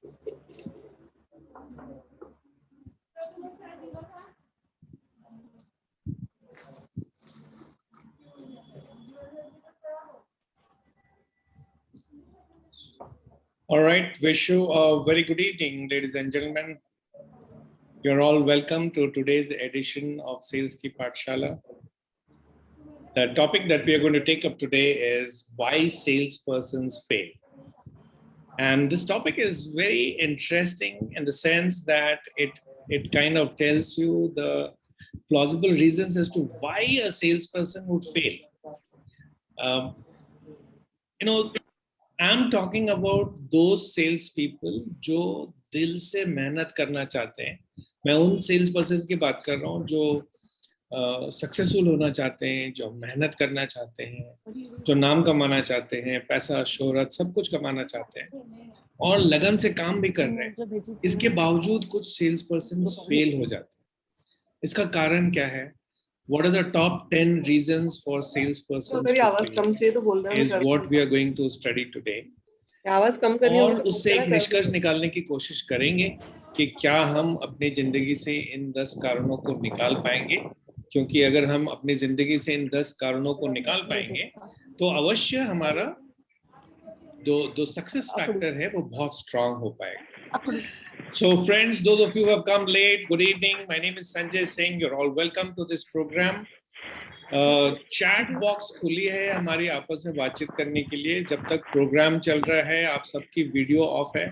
All right, wish you a very good evening, ladies and gentlemen. You're all welcome to today's edition of Sales Ki Pathshala. The topic that we are going to take up today is why salespersons fail. And this topic is very interesting in the sense that it kind of tells you the plausible reasons as to why a salesperson would fail. I'm talking about those salespeople जो दिल से मेहनत करना चाहते हैं. मैं उन salespersons की बात कर रहा हूँ जो सक्सेसफुल होना चाहते हैं, जो मेहनत करना चाहते हैं, जो नाम कमाना चाहते हैं, पैसा शोहरत सब कुछ कमाना चाहते हैं और लगन से काम भी कर रहे हैं. इसके बावजूद कुछ salespersons फेल हो जाते हैं. इसका कारण क्या है? What are the top 10 reasons for salespersons to fail is what we are going to study today. और उससे एक निष्कर्ष निकालने की कोशिश करेंगे कि क्या हम अपनी जिंदगी से इन 10 कारणों को निकाल पाएंगे, क्योंकि अगर हम अपनी जिंदगी से इन 10 कारणों को निकाल पाएंगे तो अवश्य हमारा जो सक्सेस फैक्टर है वो बहुत स्ट्रांग हो पाएगा. So friends, those of you who have come late, good evening. My name is Sanjay Singh. You're all welcome to this program. Chat box खुली है हमारी आपस में बातचीत करने के लिए. जब तक प्रोग्राम चल रहा है आप सबकी वीडियो ऑफ है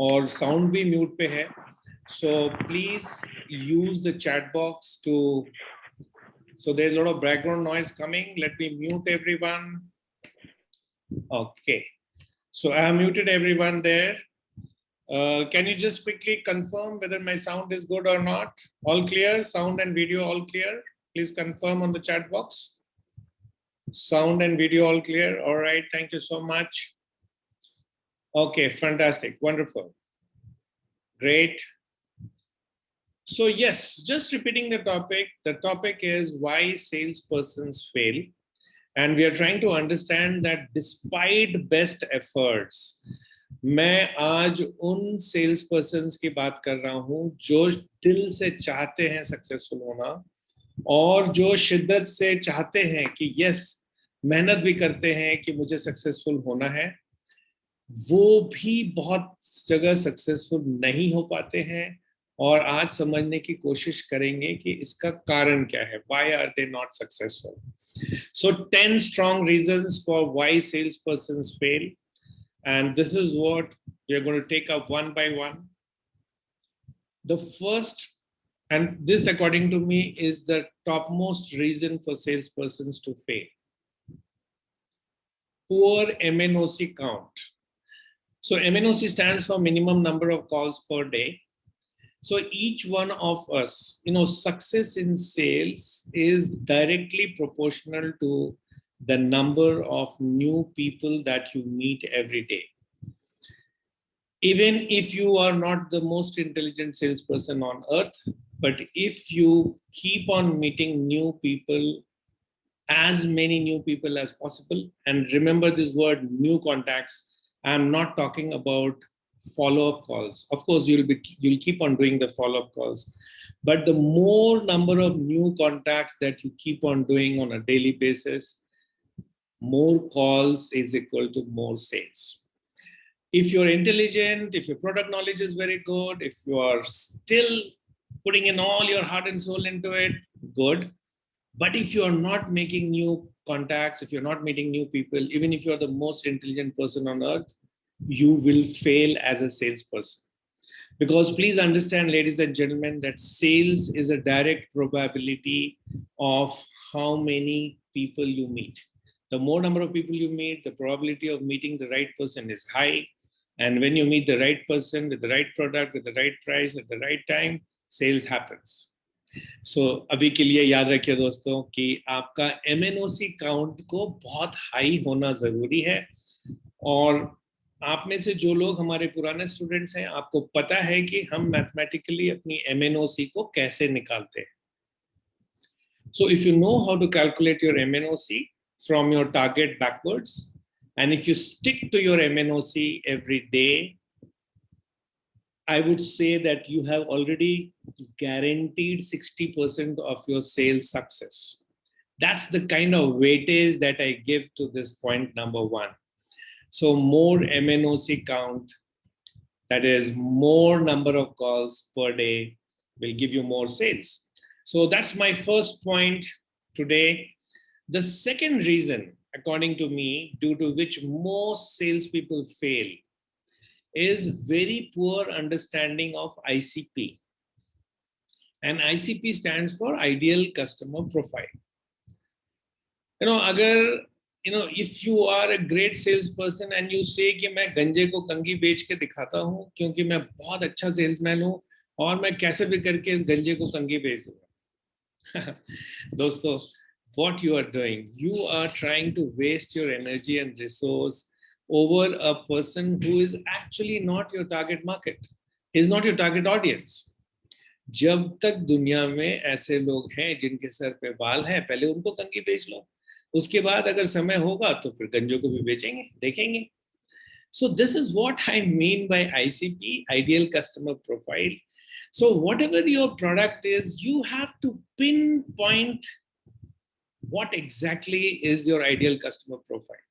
और साउंड भी म्यूट पे है. So please use the chat box to. So there's a lot of background noise coming. Let me mute everyone. Okay. So I have muted everyone there. Can you just quickly confirm whether my sound is good or not? All clear? Sound and video all clear? Please confirm on the chat box. Sound and video all clear? All right, thank you so much. Okay, fantastic, wonderful. Great. So yes, just repeating the topic is why salespersons fail. And we are trying to understand that despite best efforts, मैं आज उन sales persons की बात कर रहा हूं जो दिल से चाहते हैं सक्सेसफुल होना और जो शिद्दत से चाहते हैं कि यस मेहनत भी करते हैं कि मुझे सक्सेसफुल होना है, वो भी बहुत जगह सक्सेसफुल नहीं हो पाते हैं. और आज समझने की कोशिश करेंगे कि इसका कारण क्या है. Why are they not successful? So 10 strong reasons for why salespersons fail. And this is what we are going to take up one by one. The first, and this according to me is the topmost reason for salespersons to fail. Poor MNOC count. So MNOC stands for minimum number of calls per day. So each one of us, success in sales is directly proportional to the number of new people that you meet every day. Even if you are not the most intelligent salesperson on earth, but if you keep on meeting new people, as many new people as possible, and remember this word new contacts, I'm not talking about follow-up calls. Of course, you'll keep on doing the follow-up calls, but the more number of new contacts that you keep on doing on a daily basis, more calls is equal to more sales. If you're intelligent, if your product knowledge is very good, if you are still putting in all your heart and soul into it, good. But if you're not making new contacts, if you're not meeting new people, even if you're the most intelligent person on earth, you will fail as a salesperson. Because please understand, ladies and gentlemen, that sales is a direct probability of how many people you meet. The more number of people you meet, the probability of meeting the right person is high. And when you meet the right person with the right product, with the right price, at the right time, sales happens. So अभी के लिए याद रखिए दोस्तों कि आपका MNOC count को बहुत हाई होना जरूरी है. और आप में से जो लोग हमारे पुराने स्टूडेंट्स हैं, आपको पता है कि हम मैथमेटिकली अपनी MNOC को कैसे निकालते हैं. So if you know how to calculate your MNOC from your target backwards, and if you stick to your MNOC every day, I would say that you have already guaranteed 60% of your sales success. That's the kind of weightage that I give to this point number one. So more MNOC count, that is more number of calls per day, will give you more sales. So that's my first point today. The second reason, according to me, due to which most salespeople fail is very poor understanding of ICP. And ICP stands for Ideal Customer Profile. If you are a great salesperson and you say कि मैं गंजे को कंगी बेच के दिखाता हूँ क्योंकि मैं बहुत अच्छा सेल्समैन हूँ और मैं कैसे भी करके इस गंजे को कंगी बेच दूंगा. दोस्तों, what you are doing, you are trying to waste your energy and resource over a person who is actually not your target market, is not your target audience. जब तक दुनिया में ऐसे लोग हैं जिनके सर पे बाल है, पहले उनको कंगी बेच लो, उसके बाद अगर समय होगा तो फिर गंजों को भी बेचेंगे, देखेंगे. So this is what I mean by ICP, Ideal Customer Profile. So whatever your product is, you have to pinpoint what exactly is your ideal customer profile.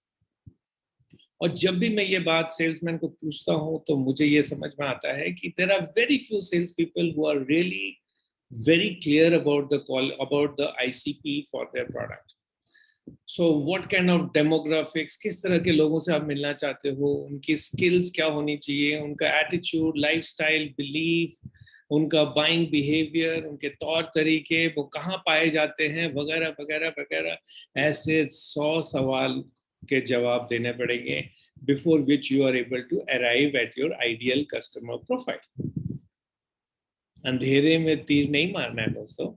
और जब भी मैं ये बात सेल्समैन को पूछता हूँ तो मुझे ये समझ में आता है कि there are very few sales people who are really very clear about the ICP for their product. So what kind of demographics, किस तरह के लोगों से आप मिलना चाहते हो, उनकी skills क्या होनी चाहिए, उनका attitude, lifestyle, belief, उनका बाइंग बिहेवियर, उनके तौर तरीके, वो कहाँ पाए जाते हैं, वगैरह वगैरह वगैरह, ऐसे 100 सवाल के जवाब देने पड़ेंगे before which you are able to arrive at your ideal customer profile. अंधेरे में तीर नहीं मारना है दोस्तों,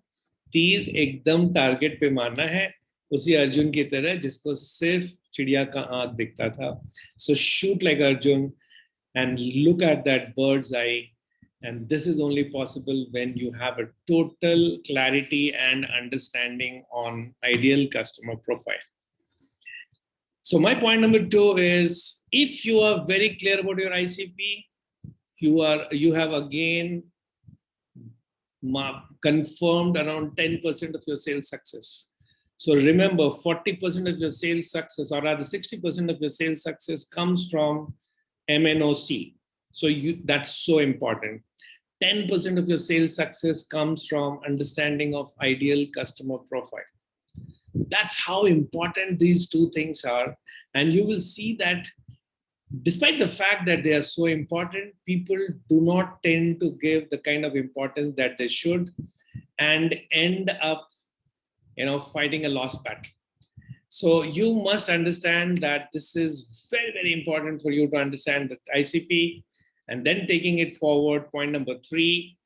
तीर एकदम टारगेट पे मारना है, उसी अर्जुन की तरह जिसको सिर्फ चिड़िया का आंख दिखता था. So shoot like Arjun and look at that bird's eye. And this is only possible when you have a total clarity and understanding on ideal customer profile. So my point number 2 is, if you are very clear about your ICP, you have again confirmed around 10% of your sales success. So remember, 40% of your sales success, or rather 60% of your sales success, comes from MNOC. So that's so important. 10% of your sales success comes from understanding of ideal customer profile. That's how important these two things are. And you will see that despite the fact that they are so important, people do not tend to give the kind of importance that they should and end up, fighting a lost battle. So you must understand that this is very, very important for you to understand the ICP. And then taking it forward, point number 3,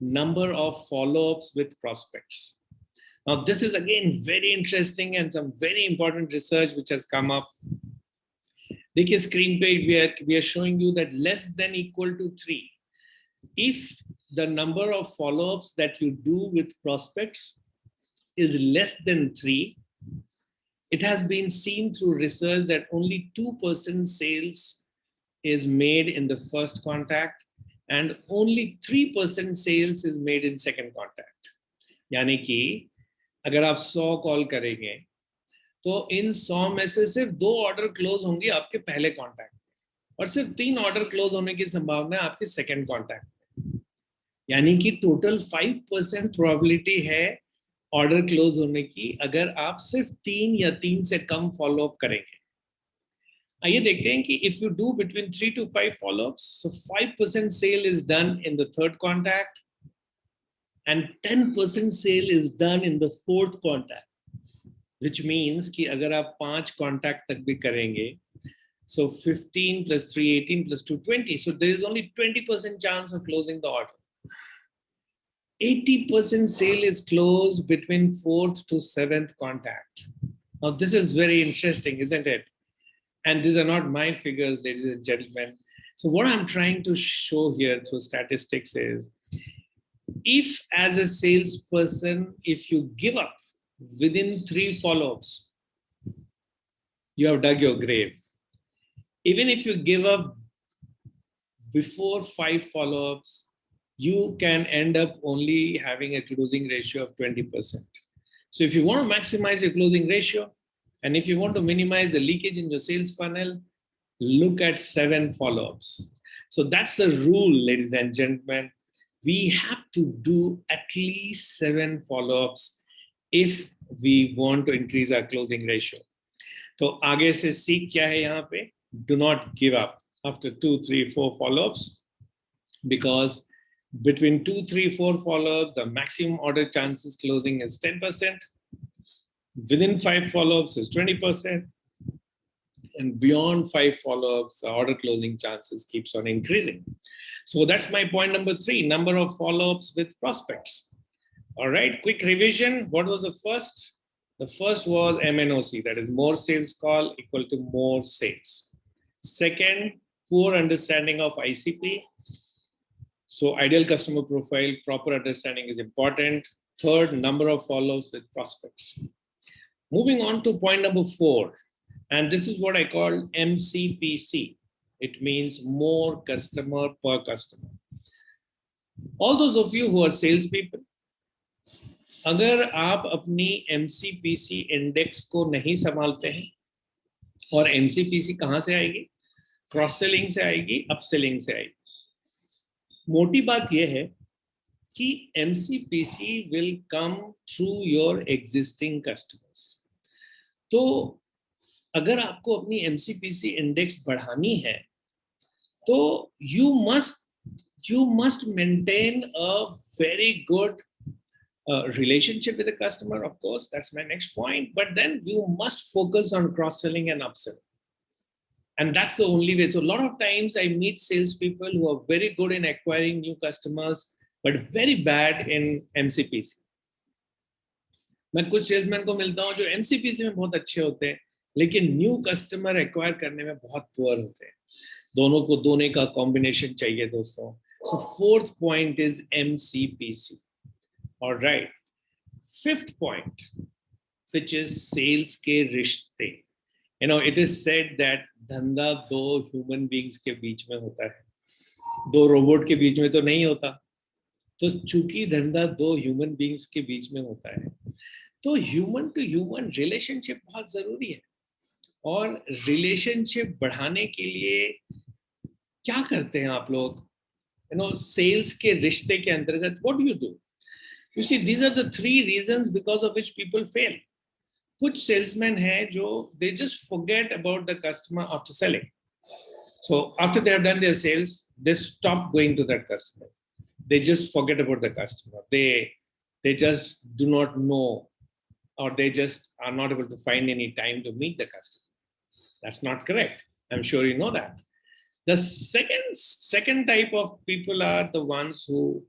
number of follow-ups with prospects. Now, this is again very interesting and some very important research which has come up. Dekhiye screen page, we are showing you that less than equal to 3. If the number of follow-ups that you do with prospects is less than 3, it has been seen through research that only 2% sales is made in the first contact and only 3% sales is made in second contact. यानी कि अगर आप 100 call करेंगे तो इन 100 में से सिर्फ 2 order close होंगे आपके पहले कॉन्टैक्ट में और सिर्फ 3 ऑर्डर क्लोज होने की संभावना है आपके सेकंड कॉन्टैक्ट में. यानी कि टोटल 5% प्रोबेबिलिटी है ऑर्डर क्लोज होने की अगर आप सिर्फ 3 या 3 से कम फॉलोअप करेंगे. आइए देखते हैं कि if you do between 3 to 5 follow-ups, so 5% sale is done in the third contact and 10% sale is done in the fourth contact, which means कि अगर आप 5 contact तक भी करेंगे, so 15 plus 3, 18 plus 2, 20. So there is only 20% chance of closing the order. 80% sale is closed between 4th to 7th contact. Now this is very interesting, isn't it? And these are not my figures, ladies and gentlemen. So what I'm trying to show here through statistics is, if as a salesperson, if you give up within 3 follow-ups, you have dug your grave. Even if you give up before 5 follow-ups, you can end up only having a closing ratio of 20%. So if you want to maximize your closing ratio, and if you want to minimize the leakage in your sales funnel, look at 7 follow-ups. So that's a rule, ladies and gentlemen. We have to do at least 7 follow-ups if we want to increase our closing ratio. तो आगे से सीख क्या है यहाँ पे? Do not give up after 2, 3, 4 follow-ups, because between 2, 3, 4 follow-ups, the maximum order chances closing is 10%. Within 5 follow-ups is 20%. And beyond 5 follow-ups, the order closing chances keeps on increasing. So that's my point number 3, number of follow-ups with prospects. All right, quick revision. What was the first? The first was MNOC, that is more sales call equal to more sales. Second, poor understanding of ICP. So ideal customer profile, proper understanding is important. Third, number of follow-ups with prospects. Moving on to point number 4. And this is what I call MCPC. It means more customer per customer. All those of you who are salespeople, अगर आप अपनी MCPC index को नहीं संभालते हैं, और MCPC कहाँ से आएगी? क्रॉस सेलिंग से आएगी, अपसेलिंग से आएगी. मोटी बात यह है कि MCPC will come through your existing customers. तो अगर आपको अपनी MCPC इंडेक्स बढ़ानी है, तो you must maintain a very good relationship with the customer. Of course, that's my next point. But then you must focus on cross-selling and upselling. And that's the only way. So a lot of times I meet salespeople who are very good in acquiring new customers, but very bad in MCPC. मैं कुछ salesman को मिलता हूँ जो MCPC में बहुत अच्छे होते हैं, लेकिन न्यू कस्टमर एक्वायर करने में बहुत पुअर होते हैं. दोनों को दोने का कॉम्बिनेशन चाहिए दोस्तों. So fourth point is MCPC. All right. Fifth point, which is sales के रिश्ते. You know, it is said that धंधा 2 human beings के बीच में होता है, 2 रोबोट के बीच में तो नहीं होता. तो चूंकि धंधा 2 human beings के बीच में होता है, तो ह्यूमन टू ह्यूमन रिलेशनशिप बहुत जरूरी है. और रिलेशनशिप बढ़ाने के लिए क्या करते हैं आप लोग? You know, सेल्स के रिश्ते के अंतर्गत what do you do? You see, these are the 3 reasons because of which people fail. कुछ salesmen हैं जो they just forget about the customer after selling. So after they have done their sales, they stop going to that customer. They just forget about the customer. They just do not know, or they just are not able to find any time to meet the customer. That's not correct. I'm sure you know that. The second type of people are the ones who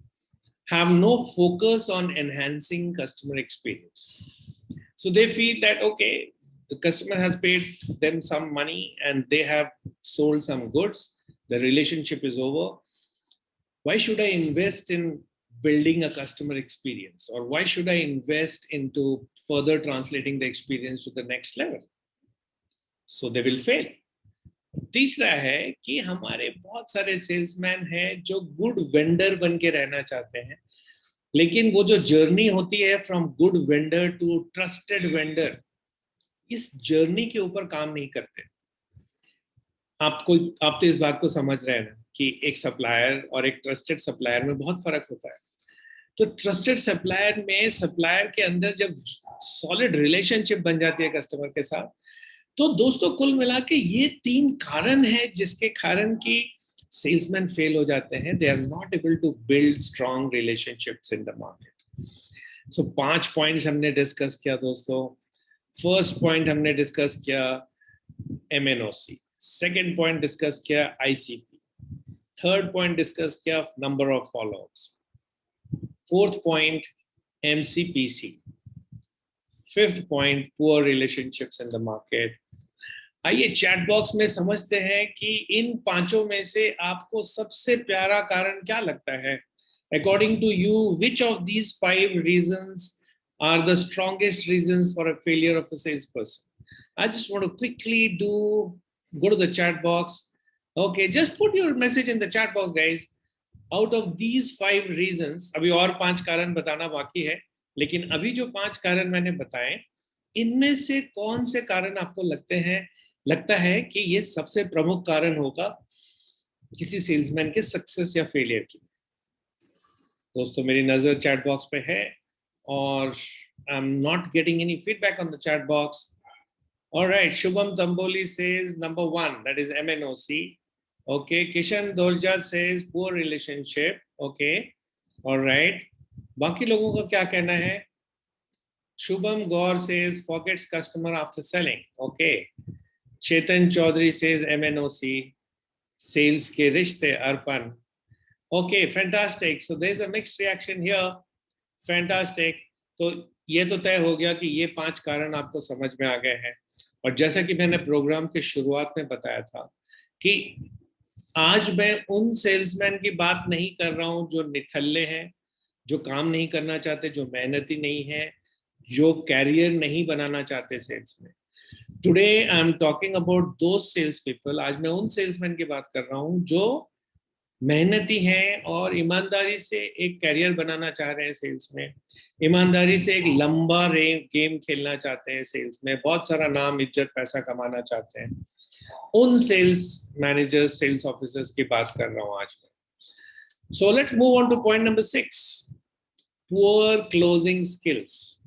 have no focus on enhancing customer experience. So they feel that, okay, the customer has paid them some money and they have sold some goods. The relationship is over. Why should I invest in building a customer experience? Or why should I invest into further translating the experience to the next level? So they will fail. तीसरा है कि हमारे बहुत सारे salesman हैं जो good vendor बन के रहना चाहते हैं, लेकिन वो जो जर्नी होती है from good vendor to trusted vendor, इस जर्नी के ऊपर काम नहीं करते. आप तो इस बात को समझ रहे हैं ना कि एक सप्लायर और एक ट्रस्टेड सप्लायर में बहुत फर्क होता है. तो ट्रस्टेड सप्लायर में सप्लायर के अंदर जब सॉलिड रिलेशनशिप बन जाती है कस्टमर के साथ, तो दोस्तों कुल मिला के ये 3 कारण है जिसके कारण कि सेल्समैन फेल हो जाते हैं. They are not able to build strong relationships in the market. So 5 points हमने डिस्कस किया दोस्तों. फर्स्ट पॉइंट हमने डिस्कस किया MNOC, सेकेंड पॉइंट डिस्कस किया ICP, थर्ड पॉइंट डिस्कस किया number of followups, fourth point MCPC, fifth point poor relationships in the market. आइए chat box में समझते हैं कि इन 5 में से आपको सबसे प्यारा कारण क्या लगता है. According to you, which of these 5 reasons are the strongest reasons for a failure of a salesperson? I just want to quickly go to the chat box Okay, just put your message in the chat box, guys. Out of these 5 reasons, अभी और 5 कारण बताना बाकी है, लेकिन अभी जो 5 कारण मैंने बताए, इनमें से कौन से कारण आपको लगता है कि ये सबसे प्रमुख कारण होगा किसी सेल्समैन के सक्सेस या फेलियर की? दोस्तों, मेरी नजर चैट बॉक्स पे है और I am not getting any feedback on the chat box. Alright, Shubham Tamboli says number 1, that is MNOC. Okay, Kishan Dorja says poor relationship. Okay, alright. बाकी लोगों का क्या कहना है? Shubham Gaur says forgets customer after selling. Okay. Chetan Chaudhary says MNOC. Sales के रिश्ते अर्पण. Okay, fantastic. So there's a mixed reaction here. Fantastic. तो ये तो तय हो गया कि ये 5 कारण आपको समझ में आ गए हैं. और जैसा कि मैंने प्रोग्राम के शुरुआत में बताया था कि आज मैं उन सेल्समैन की बात नहीं कर रहा हूं जो निठल्ले हैं, जो काम नहीं करना चाहते, जो मेहनती नहीं है, जो कैरियर नहीं बनाना चाहते सेल्स में. Today I am talking about those sales people. आज मैं उन सेल्समैन की बात कर रहा हूं जो मेहनती हैं और ईमानदारी से एक कैरियर बनाना चाह रहे हैं सेल्स में, ईमानदारी से एक लंबा गेम खेलना चाहते हैं सेल्स में, बहुत सारा नाम, इज्जत, पैसा कमाना चाहते हैं. उन सेल्स मैनेजर्स, सेल्स ऑफिसर्स की बात कर रहा हूं आज मैं. So let's move on two point number 6, poor closing skills.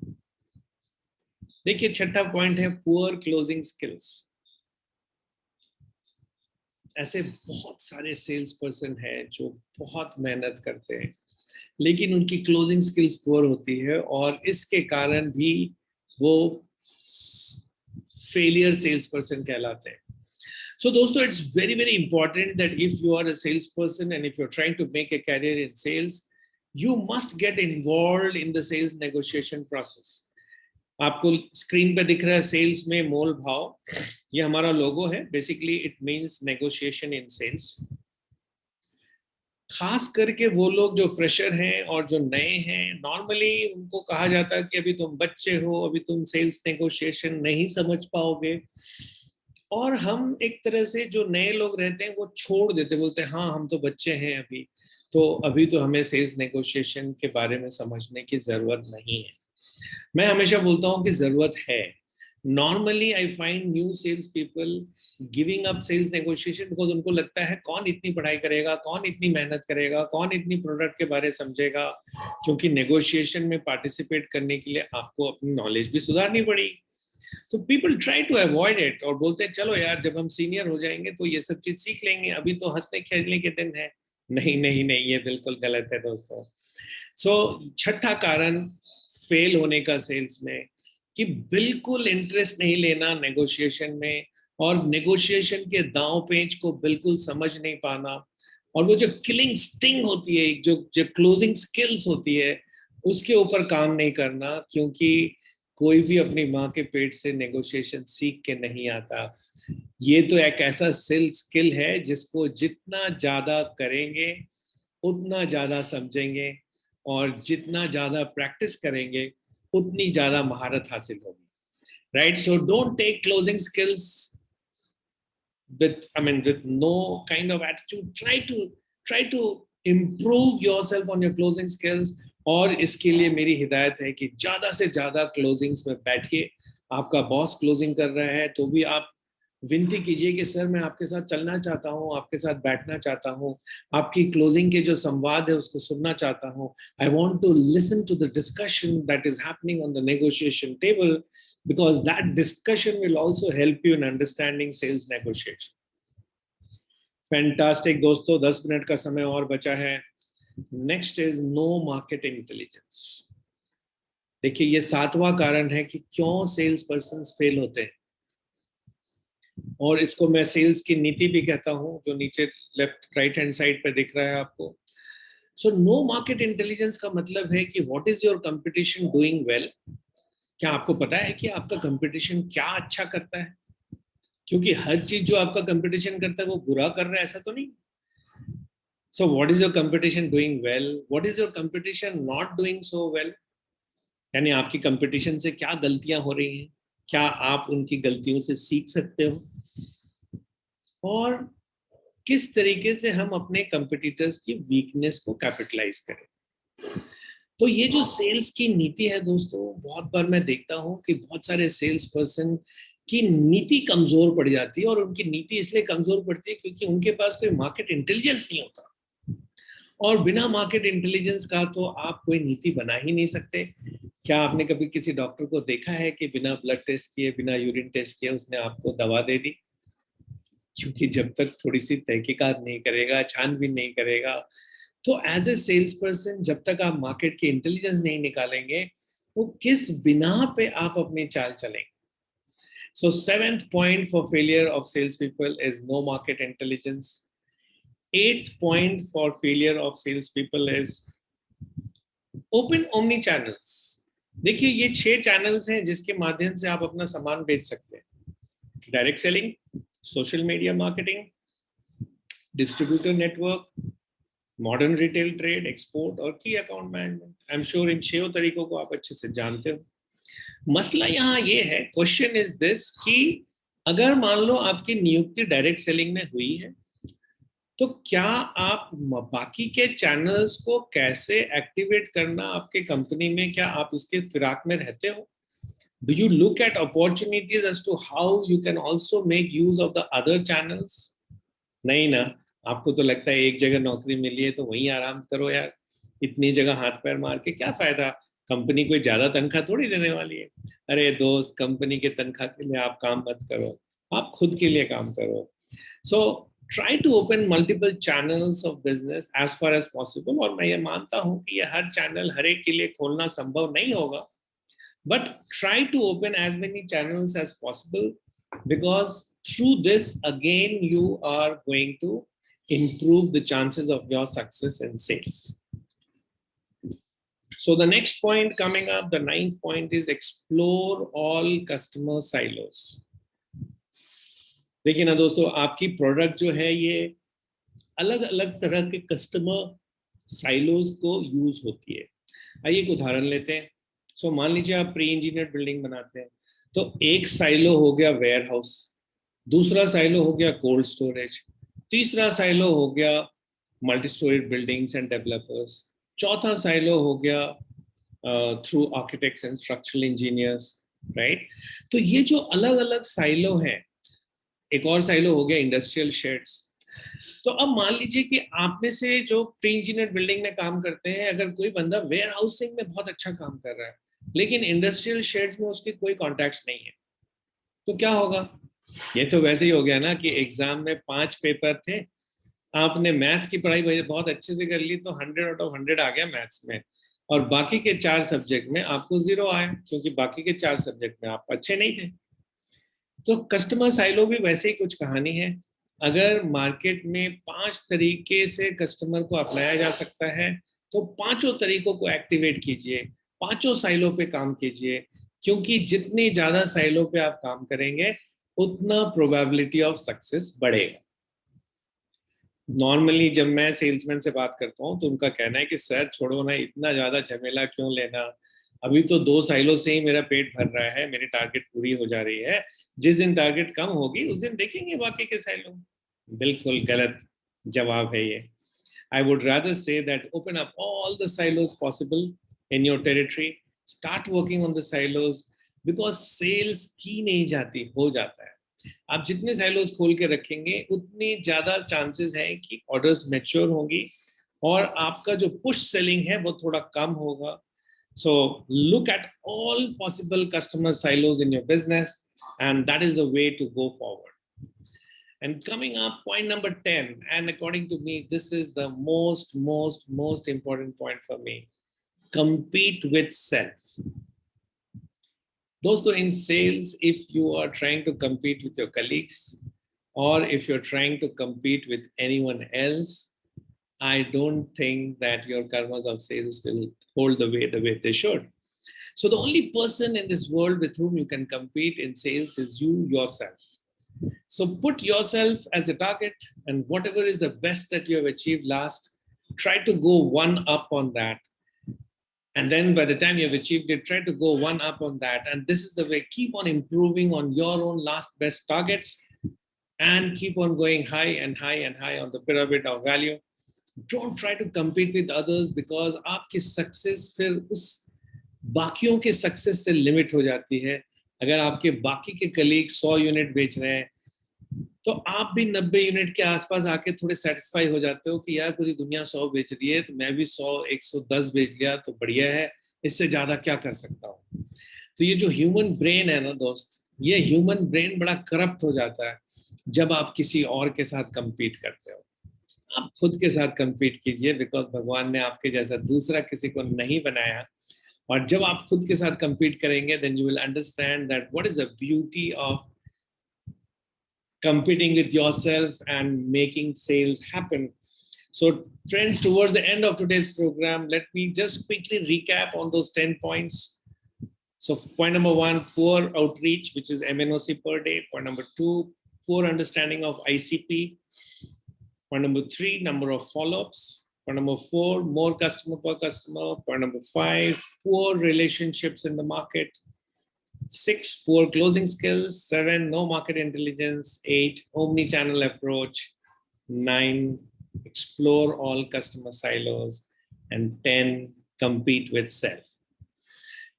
देखिए, छठा पॉइंट है पुअर क्लोजिंग स्किल्स. ऐसे बहुत सारे सेल्स पर्सन हैं जो बहुत मेहनत करते हैं, लेकिन उनकी क्लोजिंग स्किल्स पुअर होती है और इसके कारण भी वो फेलियर सेल्स पर्सन कहलाते हैं. So दोस्तों, it's very very important that if you are a salesperson and if you're trying to make a career in sales, you must get involved in the sales negotiation process. आपको screen पे दिख रहा है sales में मोल भाव, ये हमारा logo है. Basically it means negotiation in sales. खास करके वो लोग जो फ्रेशर हैं और जो नए हैं, नॉर्मली उनको कहा जाता है कि अभी तुम बच्चे हो, अभी तुम सेल्स नेगोशिएशन नहीं समझ पाओगे. और हम एक तरह से जो नए लोग रहते हैं वो छोड़ देते, बोलते हैं हाँ हम तो बच्चे हैं अभी तो हमें सेल्स नेगोशिएशन के बारे में समझने की जरूरत नहीं है. मैं हमेशा बोलता हूँ कि जरूरत है. Normally I find new sales people giving up sales negotiation because उनको लगता है कौन इतनी पढ़ाई करेगा, कौन इतनी मेहनत करेगा, कौन इतनी प्रोडक्ट के बारे में समझेगा. क्योंकि नेगोशिएशन में पार्टिसिपेट करने के लिए आपको अपनी नॉलेज भी सुधारनी पड़ेगी. तो people try to avoid it और बोलते हैं चलो यार, जब हम सीनियर हो जाएंगे तो ये सब चीज सीख लेंगे, अभी तो हंसने खेलने के दिन है. नहीं नहीं नहीं, ये बिल्कुल गलत है दोस्तों. सो छठा कारण फेल होने का सेल्स में कि बिल्कुल इंटरेस्ट नहीं लेना नेगोशिएशन में और नेगोशिएशन के दांव पेच को बिल्कुल समझ नहीं पाना. और वो जो किलिंग स्टिंग होती है, जो क्लोजिंग स्किल्स होती है, उसके ऊपर काम नहीं करना. क्योंकि कोई भी अपनी माँ के पेट से नेगोशिएशन सीख के नहीं आता. ये तो एक ऐसा सेल्स स्किल है जिसको जितना ज्यादा करेंगे उतना ज्यादा समझेंगे और जितना ज्यादा प्रैक्टिस करेंगे उतनी ज्यादा महारत हासिल होगी. Right? So don't take closing skills with no kind of attitude. Try to improve yourself on your closing skills. और इसके लिए मेरी हिदायत है कि ज्यादा से ज्यादा क्लोजिंग्स में बैठिए. आपका बॉस क्लोजिंग कर रहा है तो भी आप विनती कीजिए कि सर मैं आपके साथ चलना चाहता हूँ, आपके साथ बैठना चाहता हूँ, आपकी क्लोजिंग के जो संवाद है उसको सुनना चाहता हूँ. I want to listen to the discussion that is happening on the negotiation table because that discussion will also help you in understanding sales negotiation. Fantastic दोस्तों, 10 मिनट का समय और बचा है. Next is no market intelligence. देखिए, ये 7वां कारण है कि क्यों सेल्स पर्सन फेल होते हैं और इसको मैं सेल्स की नीति भी कहता हूं, जो नीचे लेफ्ट राइट हैंड साइड पे दिख रहा है आपको. सो नो मार्केट इंटेलिजेंस का मतलब है कि what is your competition doing well. क्या आपको पता है कि आपका कंपटीशन क्या अच्छा करता है? क्योंकि हर चीज जो आपका कंपटीशन करता है वो बुरा कर रहा है ऐसा तो नहीं. So what is your competition doing well, what is your competition not doing so well. यानी आपकी कंपटीशन से क्या गलतियां हो रही हैं, क्या आप उनकी गलतियों से सीख सकते हो. और किस तरीके से हम अपने कंपटीटर्स की वीकनेस को कैपिटलाइज करें। तो ये जो सेल्स की नीति है दोस्तों, बहुत बार मैं देखता हूँ कि बहुत सारे सेल्स पर्सन की नीति कमजोर पड़ जाती है, और उनकी नीति इसलिए कमजोर पड़ती है क्योंकि उनके पास कोई मार्केट इंटेलिजेंस नहीं होता, और बिना मार्केट इंटेलिजेंस का तो आप कोई नीति बना ही नहीं सकते। क्या आपने कभी किसी डॉक्टर को देखा है कि बिना ब्लड टेस्ट किए, बिना यूरिन टेस्ट किए उसने आपको दवा दे दी? क्योंकि जब तक थोड़ी सी तहकीकात नहीं करेगा, छानबीन नहीं करेगा, तो एज ए सेल्स पर्सन जब तक आप मार्केट की इंटेलिजेंस नहीं निकालेंगे, तो किस बिना पे आप अपनी चाल चलेंगे। So seventh point for failure of salespeople is no market intelligence. Eighth point for failure of salespeople is open omni channels. देखिए ये 6 चैनल्स हैं जिसके माध्यम से आप अपना सामान बेच सकते हैं। Direct selling, social media marketing, distributor network, modern retail trade, export और key account management. I am sure in 6 तरीकों को आप अच्छे से जानते हो। मसला यहाँ ये है, क्वेश्चन इज दिस, कि अगर मान लो आपकी नियुक्ति डायरेक्ट सेलिंग में हुई है, तो क्या आप बाकी के चैनल्स को कैसे एक्टिवेट करना आपके कंपनी में, क्या आप इसके फिराक में रहते हो? Do you look at opportunities as to how you can also make use of the other channels? नहीं ना, आपको तो लगता है एक जगह नौकरी मिली है तो वहीं आराम करो यार, इतनी जगह हाथ पैर मार के क्या फायदा, कंपनी कोई ज्यादा तनख्वाह थोड़ी देने वाली है। अरे दोस्त, कंपनी के तनख्वाह के लिए आप काम मत करो, आप खुद के लिए काम करो। So try to open multiple channels of business as far as possible. और मैं ये मानता हूँ कि ये हर चैनल हर एक के लिए खोलना संभव नहीं होगा, but try to open as many channels as possible, because through this again you are going to improve the chances of your success in sales. So the next point coming up, the 9th point, is explore all customer silos. देखिए ना दोस्तों, आपकी product जो है ये अलग अलग तरह के कस्टमर साइलोज को यूज होती है। आइए एक उदाहरण लेते हैं। सो मान लीजिए आप प्री इंजीनियर्ड बिल्डिंग बनाते हैं, तो एक साइलो हो गया वेयर हाउस, दूसरा साइलो हो गया कोल्ड स्टोरेज, तीसरा साइलो हो गया multi storeyed buildings and developers, चौथा साइलो हो गया through architects and structural engineers, right? तो ये जो अलग अलग साइलो हैं, एक और साइलो हो गया इंडस्ट्रियल शेड्स। तो अब मान लीजिए कि आप में से जो प्री इंजीनियर बिल्डिंग में काम करते हैं, अगर कोई बंदा वेयर हाउसिंग में बहुत अच्छा काम कर रहा है लेकिन इंडस्ट्रियल शेड्स में उसके कोई कॉन्टैक्ट्स नहीं है, तो क्या होगा? ये तो वैसे ही हो गया ना कि एग्जाम में 5 पेपर थे, आपने मैथ्स की पढ़ाई बहुत अच्छे से कर ली तो 100 आउट ऑफ 100 आ गया मैथ्स में, और बाकी के 4 सब्जेक्ट में आपको 0 आया, क्योंकि बाकी के 4 सब्जेक्ट में आप अच्छे नहीं थे। तो कस्टमर साइलो भी वैसे ही कुछ कहानी है। अगर मार्केट में 5 तरीके से कस्टमर को अपनाया जा सकता है, तो 5 तरीकों को एक्टिवेट कीजिए, 5 साइलों पे काम कीजिए, क्योंकि जितनी ज्यादा साइलों पे आप काम करेंगे उतना प्रोबेबिलिटी ऑफ सक्सेस बढ़ेगा। नॉर्मली जब मैं सेल्समैन से बात करता हूँ तो उनका कहना है कि सर छोड़ो ना, इतना ज्यादा झमेला क्यों लेना, अभी तो 2 साइलों से ही मेरा पेट भर रहा है, मेरी टारगेट पूरी हो जा रही है, जिस दिन टारगेट कम होगी उस दिन देखेंगे बाकी के साइलों। बिल्कुल गलत जवाब है ये। I would rather say that open up all the silos possible in your territory, start working on the silos, because sales की नहीं जाती, हो जाता है। आप जितने साइलोस खोल के रखेंगे उतनी ज्यादा चांसेस है कि ऑर्डर्स मैच्योर होंगी और आपका जो पुश सेलिंग है वो थोड़ा कम होगा। So look at all possible customer silos in your business, and that is the way to go forward. And coming up, point number 10, and according to me, this is the most important point for me. Compete with self. Dosto, in sales, if you are trying to compete with your colleagues, or if you're trying to compete with anyone else, I don't think that your karmas of sales will hold the way they should. So the only person in this world with whom you can compete in sales is you yourself. So put yourself as a target, and whatever is the best that you have achieved last, try to go one up on that. And then by the time you have achieved it, try to go one up on that. And this is the way, keep on improving on your own last best targets. and keep on going high and high and high on the pyramid of value. Don't try to compete with others because आपकी success फिर उस बाकियों के success से limit हो जाती है. अगर आपके बाकी के colleague 100 यूनिट बेच रहे हैं तो आप भी 90 यूनिट के आसपास आके थोड़े सेटिस्फाई हो जाते हो कि यार पूरी दुनिया 100 बेच रही है तो मैं भी 100 110 बेच लिया तो बढ़िया है, इससे ज्यादा क्या कर सकता हूँ. तो ये जो ह्यूमन ब्रेन है ना दोस्त, ये ह्यूमन ब्रेन बड़ा करप्ट हो जाता है जब आप किसी और के साथ compete करते हो. आप खुद के साथ compete कीजिए बिकॉज भगवान ने आपके जैसा दूसरा किसी को नहीं बनाया. और जब आप खुद के साथ compete करेंगे then you will understand that what is the beauty of competing with yourself and making sales happen. So friends, towards the end of today's program, let me just quickly recap on those 10 points. So point number 1, poor outreach, which is MNOC per day. Point number 2, poor understanding of ICP. Point number 3, number of follow-ups. Point number 4, more customer per customer. Point number 5, poor relationships in the market. 6, poor closing skills. 7, no market intelligence. 8, omni-channel approach. 9, explore all customer silos. And 10, compete with self.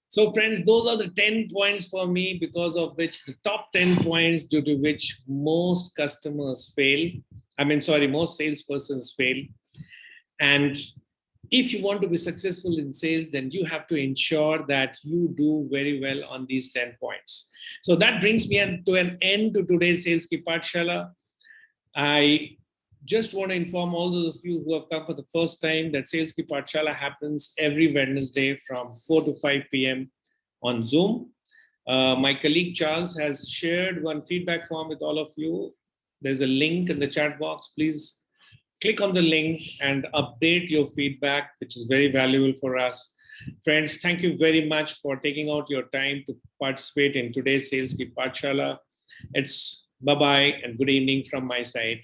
So friends, those are the 10 points for me, because of which the top 10 points due to which most customers fail. Most salespersons fail. And if you want to be successful in sales, then you have to ensure that you do very well on these 10 points. So that brings me to an end to today's Sales Ki Pathshala. I just want to inform all those of you who have come for the first time that Sales Ki Pathshala happens every Wednesday from 4 to 5 p.m. on Zoom. My colleague Charles has shared one feedback form with all of you. There's a link in the chat box. Please click on the link and update your feedback, which is very valuable for us. Friends, thank you very much for taking out your time to participate in today's Sales Ki Pathshala. It's bye-bye and good evening from my side.